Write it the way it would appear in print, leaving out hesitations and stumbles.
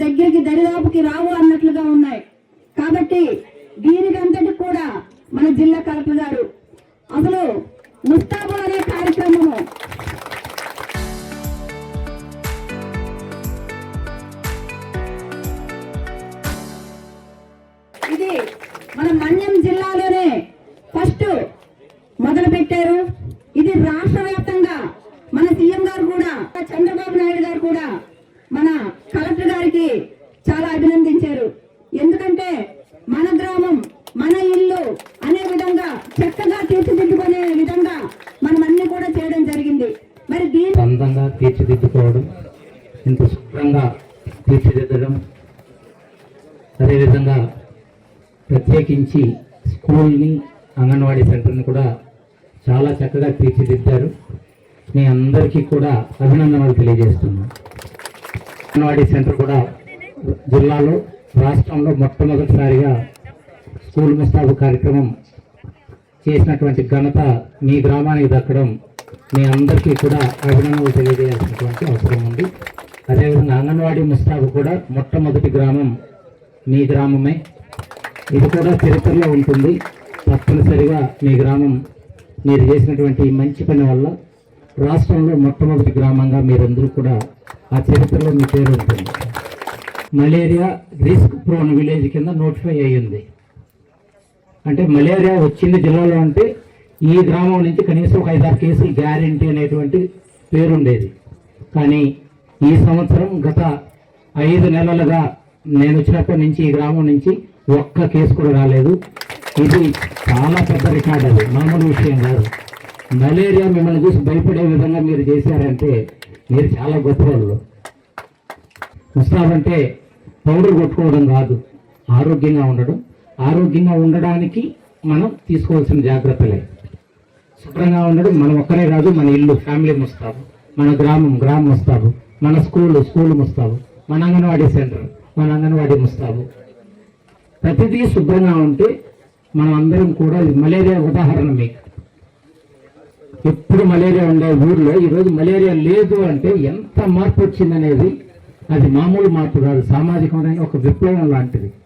దగ్గరికి దరిదాపుకి రావు అన్నట్లుగా ఉన్నాయి. కాబట్టి దీనికంతటి కూడా మన జిల్లా కలెక్టర్ గారు అసలు ముస్తాబు అనే కార్యక్రమము ఇది మన మన్యం జిల్లాలోనే ఫస్ట్ మొదలు పెట్టారు. ఇది రాష్ట్ర వ్యాప్తంగా మన సీఎం గారు కూడా చంద్రబాబు నాయుడు గారు కూడా మన కలెక్టర్ గారికి చాలా అభినందించారు. ఎందుకంటే మన గ్రామం మన ఇల్లు అనే విధంగా చక్కగా తీర్చిదిద్దుకునే విధంగా మనం అన్ని కూడా చేయడం జరిగింది. మరి దీన్ని అందంగా తీర్చిదిద్దుకోవడం, ఇంత శుభ్రంగా తీర్చిదిద్దడం, అదేవిధంగా ప్రత్యేకించి స్కూల్ని అంగన్వాడీ సెంటర్ని కూడా చాలా చక్కగా తీర్చిదిద్దారు. మీ అందరికీ కూడా అభినందనలు తెలియజేస్తున్నాను. అంగన్వాడీ సెంటర్ కూడా జిల్లాలో రాష్ట్రంలో మొట్టమొదటిసారిగా స్కూల్ ముస్తాబు కార్యక్రమం చేసినటువంటి ఘనత మీ గ్రామానికి దక్కడం మీ అందరికీ కూడా అభినందనలు తెలియజేయాల్సినటువంటి అవసరం ఉంది. అదేవిధంగా అంగన్వాడీ ముస్తాబు కూడా మొట్టమొదటి గ్రామం మీ గ్రామమే. ఇది కూడా చరిత్రలో ఉంటుంది. తప్పనిసరిగా మీ గ్రామం మీరు చేసినటువంటి మంచి పని వల్ల రాష్ట్రంలో మొట్టమొదటి గ్రామంగా మీరందరూ కూడా ఆ చరిత్రలో మీ పేరు ఉంటుంది. మలేరియా రిస్క్ ప్రోన్ విలేజ్ కింద నోటిఫై అయ్యింది. అంటే మలేరియా వచ్చింది జిల్లాలో అంటే ఈ గ్రామం నుంచి కనీసం ఒక 5-6 కేసులు గ్యారెంటీ అనేటువంటి పేరుండేది. కానీ ఈ సంవత్సరం గత 5 నెలలుగా నేను వచ్చినప్పటి నుంచి ఈ గ్రామం నుంచి ఒక్క కేసు కూడా రాలేదు. ఇది చాలా పెద్ద రికార్డ్, అది మామూలు విషయం కాదు. మలేరియా మిమ్మల్ని చూసి భయపడే విధంగా మీరు చేశారంటే మీరు చాలా గొప్ప వాళ్ళు. ముస్తాబ్ అంటే పౌడర్ కొట్టుకోవడం కాదు, ఆరోగ్యంగా ఉండడం. ఆరోగ్యంగా ఉండడానికి మనం తీసుకోవాల్సిన జాగ్రత్తలే. శుభ్రంగా ఉండడం మనం ఒక్కరే కాదు, మన ఇల్లు ఫ్యామిలీ ముస్తాబు, మన గ్రామం ముస్తాబు, మన స్కూల్ ముస్తాబు, మన అంగన్వాడీ సెంటర్ మన అంగన్వాడీ ముస్తాబు. ప్రతిదీ శుభ్రంగా ఉంటే మనం అందరం కూడా మలేరియా ఉదాహరణ. మీకు ఎప్పుడు మలేరియా ఉండే ఊర్లో ఈరోజు మలేరియా లేదు అంటే ఎంత మార్పు వచ్చిందనేది అది మామూలు మార్పు కాదు, సామాజికమైన ఒక విప్లవం లాంటిది.